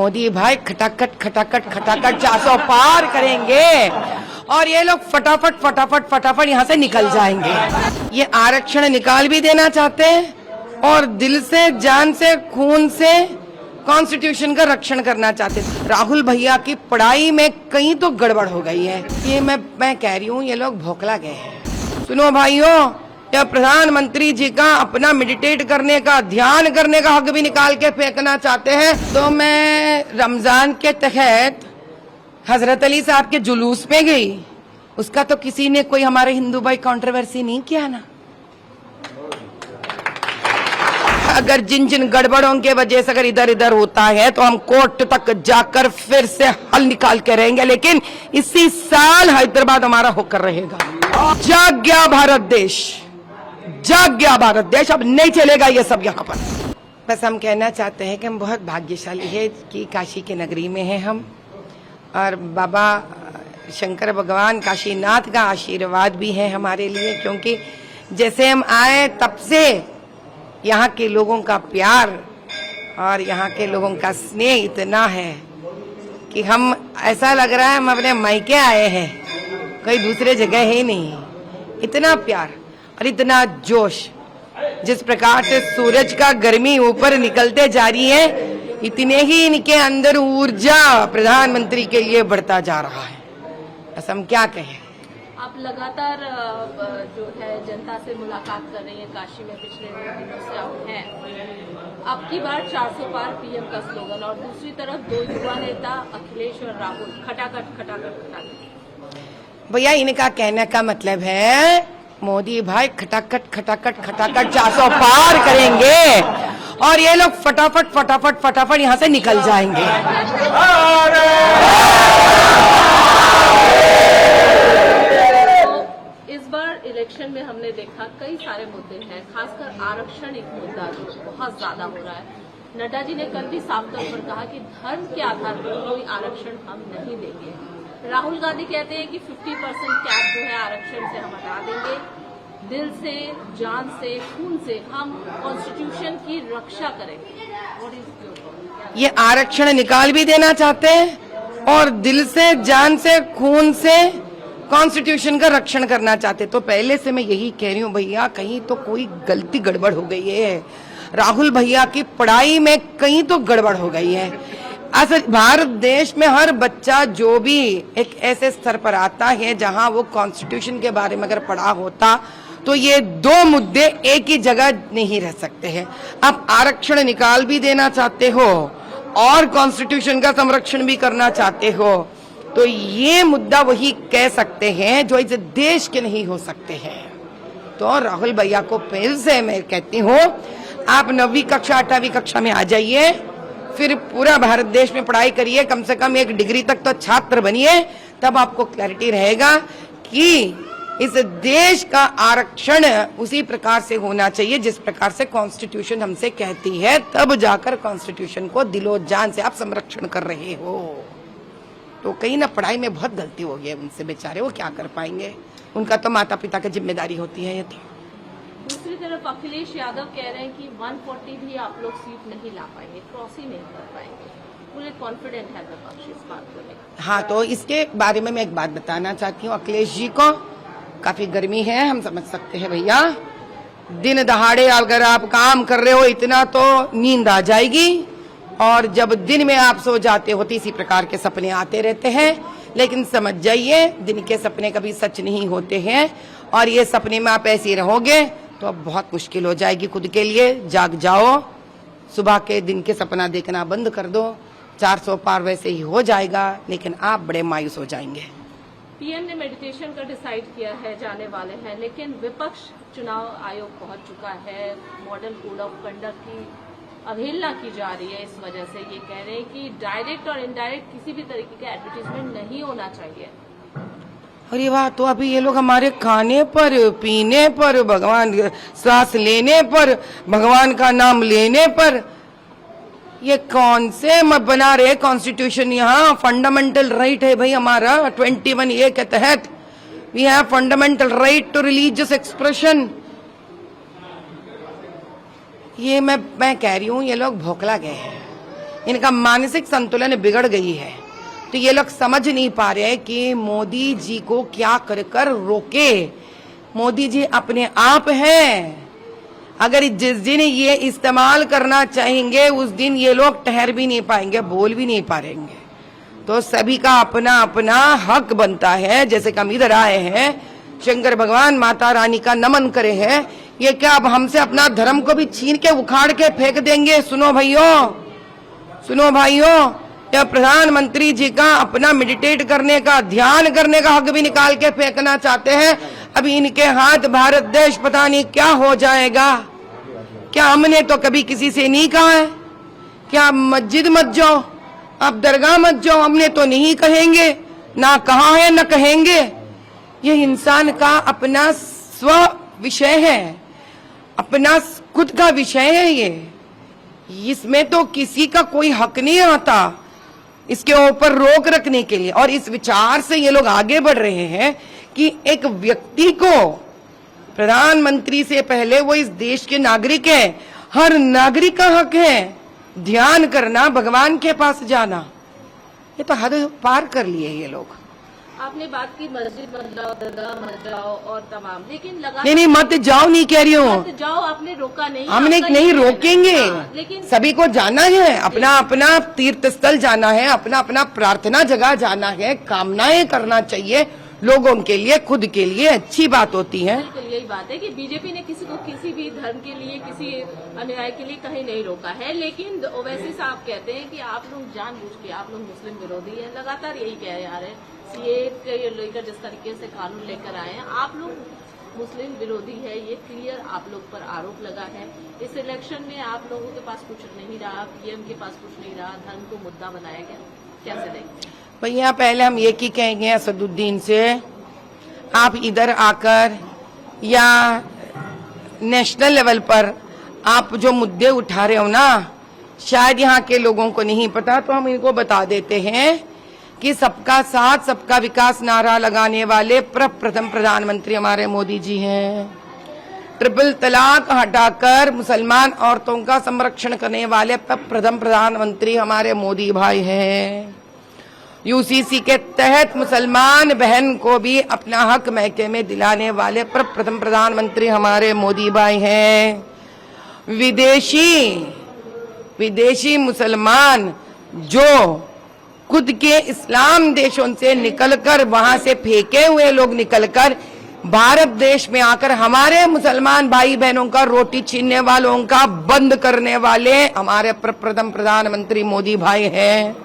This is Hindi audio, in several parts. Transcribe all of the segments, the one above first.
मोदी भाई खटाखट खटाखट खटाखट 400 पार करेंगे और ये लोग फटाफट फटाफट फटाफट यहाँ से निकल जाएंगे। ये आरक्षण निकाल भी देना चाहते हैं और दिल से, जान से, खून से कॉन्स्टिट्यूशन का रक्षण करना चाहते हैं। राहुल भैया की पढ़ाई में कहीं तो गड़बड़ हो गई है। ये मैं कह रही हूँ, ये लोग भोकला गए हैं। सुनो भाइयों, या प्रधानमंत्री जी का अपना मेडिटेट करने का, ध्यान करने का हक भी निकाल के फेंकना चाहते हैं। तो मैं रमजान के तहत हजरत अली साहब के जुलूस में गई, उसका तो किसी ने कोई हमारे हिंदू भाई कंट्रोवर्सी नहीं किया ना। अगर जिन जिन गड़बड़ों के वजह से अगर इधर इधर होता है तो हम कोर्ट तक जाकर फिर से हल निकाल के रहेंगे, लेकिन इसी साल हैदराबाद हमारा होकर रहेगा। जाग गया भारत देश, जाग गया भारत देश, अब नहीं चलेगा ये सब यहाँ पर। बस हम कहना चाहते हैं कि हम बहुत भाग्यशाली है कि काशी के नगरी में हैं हम, और बाबा शंकर भगवान काशीनाथ का आशीर्वाद भी है हमारे लिए, क्योंकि जैसे हम आए तब से यहाँ के लोगों का प्यार और यहाँ के लोगों का स्नेह इतना है कि हम, ऐसा लग रहा है हम अपने मायके आए हैं, कोई दूसरे जगह है नहीं। इतना प्यार और इतना जोश, जिस प्रकार से सूरज का गर्मी ऊपर निकलते जा रही है, इतने ही इनके अंदर ऊर्जा प्रधानमंत्री के लिए बढ़ता जा रहा है। बस हम क्या कहें। आप लगातार जो है जनता से मुलाकात कर रही है, काशी में पिछले दिनों से आप हैं। अब की बार 400 पार पीएम का स्लोगन, और दूसरी तरफ दो युवा नेता अखिलेश और राहुल खटाखट खटाखट खटाखट। भैया इनका कहने का मतलब है मोदी भाई खटाखट खटाखट खटाखट 400 पार करेंगे और ये लोग फटाफट फटाफट फटाफट यहाँ से निकल जाएंगे। इस बार इलेक्शन में हमने देखा कई सारे मुद्दे हैं, खासकर आरक्षण एक मुद्दा जो बहुत ज्यादा हो रहा है। नड्डा जी ने कल भी साफ तौर पर कहा कि धर्म के आधार पर कोई आरक्षण हम नहीं देंगे। राहुल गांधी कहते हैं कि 50% कैप जो है आरक्षण से हम हटा देंगे। दिल से, जान से, खून से हम कॉन्स्टिट्यूशन की रक्षा करेंगे। ये आरक्षण निकाल भी देना चाहते हैं और दिल से, जान से, खून से कॉन्स्टिट्यूशन का रक्षण करना चाहते। तो पहले से मैं यही कह रही हूँ भैया, कहीं तो कोई गलती गड़बड़ हो गई है। राहुल भैया की पढ़ाई में कहीं तो गड़बड़ हो गई है। असल भारत देश में हर बच्चा जो भी एक ऐसे स्तर पर आता है जहां वो कॉन्स्टिट्यूशन के बारे में अगर पढ़ा होता तो ये दो मुद्दे एक ही जगह नहीं रह सकते हैं। आप आरक्षण निकाल भी देना चाहते हो और कॉन्स्टिट्यूशन का संरक्षण भी करना चाहते हो, तो ये मुद्दा वही कह सकते हैं जो इस देश के नहीं हो सकते हैं। तो राहुल भैया को फिर से मैं कहती हूँ, आप 9वीं कक्षा 8वीं कक्षा में आ जाइए, फिर पूरा भारत देश में पढ़ाई करिए, कम से कम 1 डिग्री तक तो छात्र बनिए, तब आपको क्लैरिटी रहेगा कि इस देश का आरक्षण उसी प्रकार से होना चाहिए जिस प्रकार से कॉन्स्टिट्यूशन हमसे कहती है। तब जाकर कॉन्स्टिट्यूशन को दिलो जान से आप संरक्षण कर रहे हो। तो कहीं ना पढ़ाई में बहुत गलती हो गई है उनसे, बेचारे वो क्या कर पाएंगे, उनका तो माता पिता की जिम्मेदारी होती है ये। तो दूसरी तरफ अखिलेश यादव कह रहे हैं कि 140 भी आप लोग सीट नहीं ला पाएंगे, क्रॉस ही नहीं कर पाएंगे। पूरे कॉन्फिडेंट है विपक्ष इस बात को लेकर। हाँ, तो इसके बारे में मैं एक बात बताना चाहती हूँ। अखिलेश जी को काफी गर्मी है, हम समझ सकते हैं भैया। दिन दहाड़े अगर आप काम कर रहे हो इतना तो नींद आ जाएगी, और जब दिन में आप सो जाते हो तो इसी प्रकार के सपने आते रहते हैं। लेकिन समझ जाइए, दिन के सपने कभी सच नहीं होते हैं, और ये सपने में आप ऐसे रहोगे तो अब बहुत मुश्किल हो जाएगी खुद के लिए। जाग जाओ, सुबह के दिन के सपना देखना बंद कर दो। 400 पार वैसे ही हो जाएगा, लेकिन आप बड़े मायूस हो जाएंगे। पीएम ने मेडिटेशन का डिसाइड किया है, जाने वाले हैं, लेकिन विपक्ष चुनाव आयोग पहुंच चुका है। मॉडल कोड ऑफ कंडक्ट की अवहेलना की जा रही है। इस वजह से ये कह रहे हैं कि डायरेक्ट और इनडायरेक्ट किसी भी तरीके का एडवर्टीजमेंट नहीं होना चाहिए। अरे वाह, तो अभी ये लोग हमारे खाने पर, पीने पर, भगवान सांस लेने पर, भगवान का नाम लेने पर, ये कौन से बना रहे कॉन्स्टिट्यूशन। यहाँ फंडामेंटल राइट है भाई हमारा 21A के तहत, we have fundamental right to religious expression. ये मैं कह रही हूँ, ये लोग भोकला गए हैं। इनका मानसिक संतुलन बिगड़ गई है। तो ये लोग समझ नहीं पा रहे कि मोदी जी को क्या कर कर रोके। मोदी जी अपने आप हैं, अगर जिस दिन ये इस्तेमाल करना चाहेंगे उस दिन ये लोग ठहर भी नहीं पाएंगे, बोल भी नहीं पाएंगे। तो सभी का अपना अपना हक बनता है। जैसे कि हम इधर आए हैं, शंकर भगवान माता रानी का नमन करे हैं, ये क्या अब हमसे अपना धर्म को भी छीन के उखाड़ के फेंक देंगे? सुनो भाइयों, सुनो भाइयों, या प्रधानमंत्री जी का अपना मेडिटेट करने का, ध्यान करने का हक भी निकाल के फेंकना चाहते हैं। अभी इनके हाथ भारत देश पता नहीं क्या हो जाएगा। क्या हमने तो कभी किसी से नहीं कहा है क्या आप मस्जिद मत जाओ, आप दरगाह मत जाओ? हमने तो नहीं कहेंगे, ना कहा है न कहेंगे। ये इंसान का अपना स्व विषय है, अपना खुद का विषय है ये। इसमें तो किसी का कोई हक नहीं आता इसके ऊपर रोक रखने के लिए। और इस विचार से ये लोग आगे बढ़ रहे हैं कि एक व्यक्ति को, प्रधानमंत्री से पहले वो इस देश के नागरिक है, हर नागरिक का हक है ध्यान करना, भगवान के पास जाना। ये तो हद पार कर लिए ये लोग। आपने बात की मस्जिद मत जाओ, दरगाह मत जाओ और तमाम, लेकिन लगा नहीं मत जाओ नहीं कह रही हूँ, मत जाओ आपने रोका नहीं, हमने आपका नहीं ये रोकेंगे। लेकिन सभी को जाना है, अपना अपना तीर्थ स्थल जाना है, अपना अपना प्रार्थना जगह जाना है, कामनाएं करना चाहिए लोगों के लिए, खुद के लिए अच्छी बात होती है। बिल्कुल यही बात है कि बीजेपी ने किसी को किसी भी धर्म के लिए, किसी अनुयायी के लिए कहीं नहीं रोका है। लेकिन ओवैसी साहब कहते हैं कि आप लोग जानबूझ के, आप लोग मुस्लिम विरोधी हैं, लगातार यही कह आ रहे हैं। सीए के लेकर जिस तरीके से कानून लेकर आए हैं, आप लोग मुस्लिम विरोधी है, ये क्लियर आप लोग पर आरोप लगा है। इस इलेक्शन में आप लोगों के पास कुछ नहीं रहा, पीएम के पास कुछ नहीं रहा, धर्म को मुद्दा बनाया गया, कैसे देखें? भैया पहले हम ये की कहेंगे असदुद्दीन से, आप इधर आकर या नेशनल लेवल पर आप जो मुद्दे उठा रहे हो ना, शायद यहाँ के लोगों को नहीं पता, तो हम इनको बता देते हैं कि सबका साथ सबका विकास नारा लगाने वाले प्रथम प्रधानमंत्री हमारे मोदी जी हैं। ट्रिपल तलाक हटाकर मुसलमान औरतों का संरक्षण करने वाले प्रथम प्रधानमंत्री हमारे मोदी भाई हैं। यूसीसी के तहत मुसलमान बहन को भी अपना हक मैके में दिलाने वाले प्रथम प्रधानमंत्री हमारे मोदी भाई हैं। विदेशी मुसलमान जो खुद के इस्लाम देशों से निकलकर, वहां से फेंके हुए लोग निकलकर भारत देश में आकर हमारे मुसलमान भाई बहनों का रोटी छीनने वालों का बंद करने वाले हमारे प्रथम प्रधानमंत्री मोदी भाई हैं।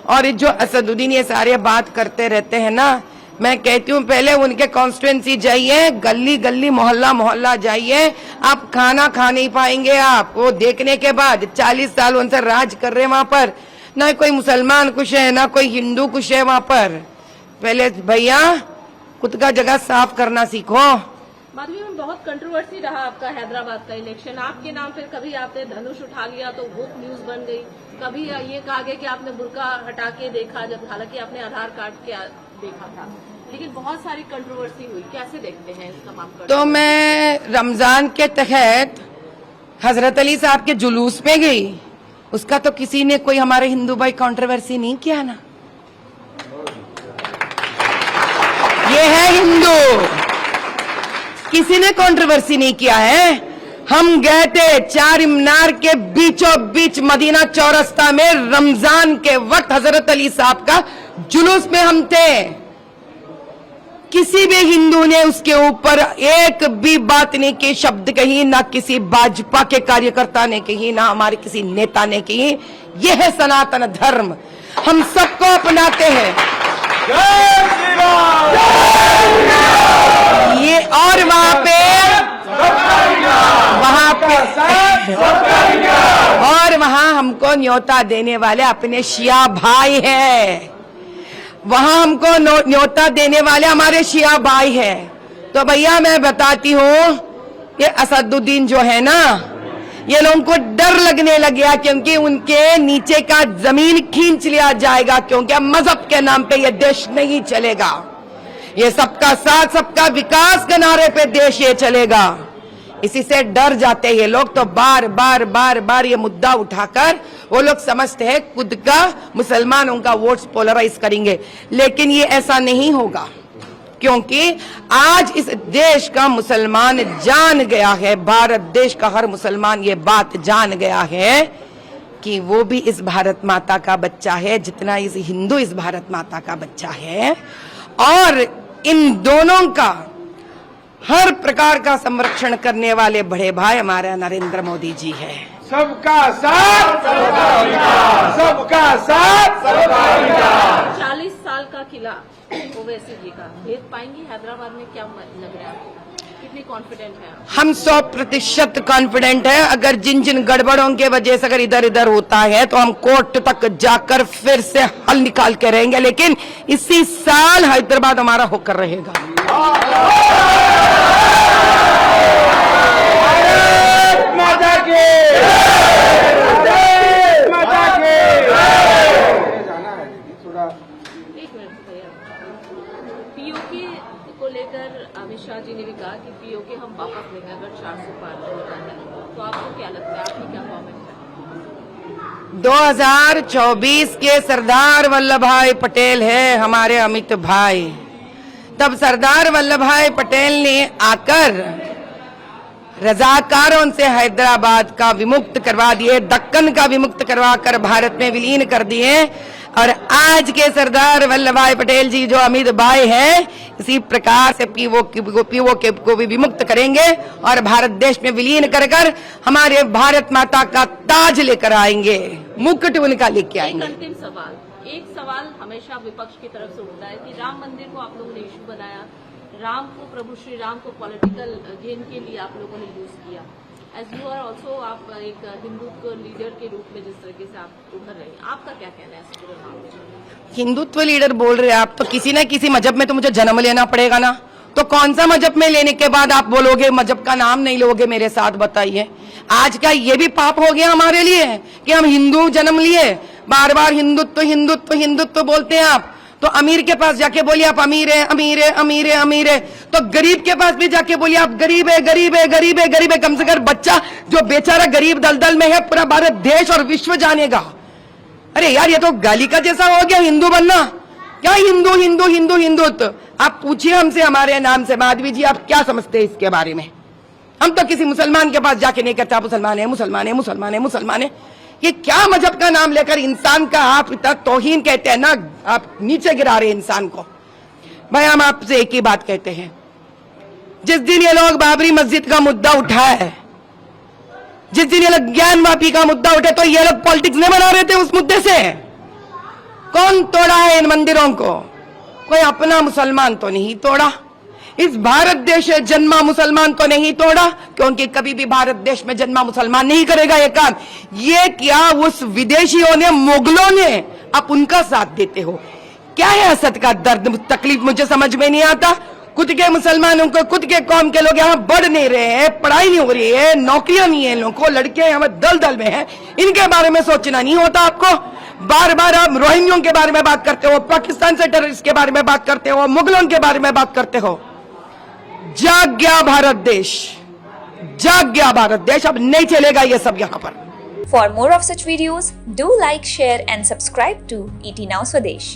और जो असदुद्दीन ये सारे बात करते रहते हैं ना, मैं कहती हूँ पहले उनके कॉन्स्टिट्यूएंसी जाइए, गली गली मोहल्ला मोहल्ला जाइए, आप खाना खा नहीं पाएंगे। आप वो देखने के बाद 40 साल उनसे राज कर रहे हैं वहां पर, ना कोई मुसलमान खुश है ना कोई हिंदू खुश है वहां पर। पहले भैया खुद का जगह साफ करना सीखो। माधवी में बहुत कंट्रोवर्सी रहा आपका हैदराबाद का इलेक्शन, आपके नाम पे कभी आपने धनुष उठा लिया तो वो न्यूज बन गई, कभी ये कहा गया कि आपने बुर्का हटा के देखा, जब हालांकि आपने आधार कार्ड के देखा था, लेकिन बहुत सारी कंट्रोवर्सी हुई। कैसे देखते हैं इस तमाम? तो मैं रमजान के तहत हजरत अली साहब के जुलूस में गई, उसका तो किसी ने कोई हमारे हिंदू भाई कंट्रोवर्सी नहीं किया ना। ये है हिंदू, किसी ने कंट्रोवर्सी नहीं किया है। हम गए थे चार मीनार के बीचों बीच मदीना चौरस्ता में, रमजान के वक्त हजरत अली साहब का जुलूस में हम थे। किसी भी हिंदू ने उसके ऊपर एक भी बात नहीं की, शब्द कही, ना किसी भाजपा के कार्यकर्ता ने कही, ना हमारे किसी नेता ने कही। यह है सनातन धर्म, हम सबको अपनाते हैं। ये और वहां पे और वहां हमको न्योता देने वाले अपने शिया भाई हैं, वहां हमको न्योता देने वाले हमारे शिया भाई हैं। तो भैया मैं बताती हूँ, ये असदुद्दीन जो है ना, ये लोगों को डर लगने लग गया क्योंकि उनके नीचे का जमीन खींच लिया जाएगा, क्योंकि मजहब के नाम पे ये देश नहीं चलेगा। ये सबका साथ सबका विकास के नारे पे देश ये चलेगा। इसी से डर जाते हैं ये लोग, तो बार बार बार बार ये मुद्दा उठाकर वो लोग समझते हैं खुद का मुसलमानों का वोट्स पोलराइज करेंगे, लेकिन ये ऐसा नहीं होगा, क्योंकि आज इस देश का मुसलमान जान गया है, भारत देश का हर मुसलमान ये बात जान गया है कि वो भी इस भारत माता का बच्चा है जितना इस हिंदू इस भारत माता का बच्चा है, और इन दोनों का हर प्रकार का संरक्षण करने वाले बड़े भाई हमारे नरेंद्र मोदी जी है। सबका साथ सबका विकास, सबका साथ सबका विकास। 40 साल का किला ओवैसी जी का भेद पाएंगे हैदराबाद में, क्या लग रहा है आपको? कितनी कॉन्फिडेंट है आप? हम 100% कॉन्फिडेंट है। अगर जिन जिन गड़बड़ों के वजह से अगर इधर इधर होता है तो हम कोर्ट तक जाकर फिर से हल निकाल के रहेंगे, लेकिन इसी साल हैदराबाद हमारा होकर रहेगा। माता के माता के जाना है थोड़ा। एक मिनट भैया, पीओके को लेकर अमित शाह जी ने भी कहा कि पीओके हम वापस लेंगे अगर 400 पार होता है, तो आपको क्या लगता है, आपकी क्या कमेंट है? 2024 के सरदार वल्लभ भाई पटेल है हमारे अमित भाई। तब सरदार वल्लभ भाई पटेल ने आकर रजाकारों से हैदराबाद का विमुक्त करवा दिए, दक्कन का विमुक्त करवा कर भारत में विलीन कर दिए, और आज के सरदार वल्लभ भाई पटेल जी जो अमित भाई हैं, इसी प्रकार से पीओके को भी विमुक्त करेंगे और भारत देश में विलीन कर कर हमारे भारत माता का ताज लेकर आएंगे, मुकुट उनका लेके आएंगे। अंतिम सवाल, एक सवाल हमेशा विपक्ष की तरफ से उठता है कि राम मंदिर को आप लोगों ने इशू बनाया, राम को, प्रभु श्री राम को पॉलिटिकल गेन के लिए आप लोगों ने यूज किया। एज यू आर ऑल्सो, आप एक हिंदुत्व लीडर के रूप में जिस तरीके से आप उभर रहे हैं, आपका क्या कहना है इस पूरे मामले में? हिंदुत्व लीडर बोल रहे हैं आप, तो किसी न किसी मजहब में तो मुझे जन्म लेना पड़ेगा ना, तो कौन सा मजहब में लेने के बाद आप बोलोगे मजहब का नाम नहीं लोगे मेरे साथ, बताइए। आज का ये भी पाप हो गया हमारे लिए कि हम हिंदू जन्म लिए, बार बार हिंदुत्व हिंदुत्व हिंदुत्व बोलते हैं आप। तो अमीर के पास जाके बोलिए आप अमीर है, अमीर है, अमीर है, अमीर है, तो गरीब के पास भी जाके बोलिए आप गरीब है, गरीब है, गरीब है, गरीब है। कम से कम बच्चा जो बेचारा गरीब दलदल में है पूरा भारत देश और विश्व जानेगा। अरे यार, ये तो गाली का जैसा हो गया हिंदू बनना। क्या हिंदू हिंदू हिंदू हिंदुत्व? आप पूछिए हमसे, हमारे नाम से, माधवी जी आप क्या समझते हैं इसके बारे में? हम तो किसी मुसलमान के पास जाके नहीं कहते मुसलमान है, मुसलमान है, मुसलमान है, मुसलमान है। ये क्या मजहब का नाम लेकर इंसान का आप इतना तौहीन कहते हैं ना, आप नीचे गिरा रहे इंसान को। भाई हम आपसे एक ही बात कहते हैं, जिस दिन ये लोग बाबरी मस्जिद का मुद्दा उठाए, जिस दिन ये लोग ज्ञान वापी का मुद्दा उठे, तो ये लोग पॉलिटिक्स नहीं बना रहे थे उस मुद्दे से। कौन तोड़ा है इन मंदिरों को? कोई अपना मुसलमान तो नहीं तोड़ा। इस भारत देश में जन्मा मुसलमान तो नहीं तोड़ा, क्योंकि कभी भी भारत देश में जन्मा मुसलमान नहीं करेगा ये काम। ये क्या उस विदेशियों ने, मुगलों ने, आप उनका साथ देते हो? क्या है असद का दर्द, तकलीफ मुझे समझ में नहीं आता। खुद के मुसलमानों को, खुद के कौम के लोग यहाँ बढ़ नहीं रहे हैं, पढ़ाई नहीं हो रही है, नौकरियां नहीं है, लोगों को लड़के यहाँ दल में है, इनके बारे में सोचना नहीं होता आपको? बार बार आप रोहिंग्यों के बारे में बात करते हो, पाकिस्तान से टेररिस्ट के बारे में बात करते हो, मुगलों के बारे में बात करते हो। जाग गया भारत देश, जाग गया भारत देश, अब नहीं चलेगा ये सब यहाँ पर। For more of such videos, do like, share and subscribe to ET Now Swadesh.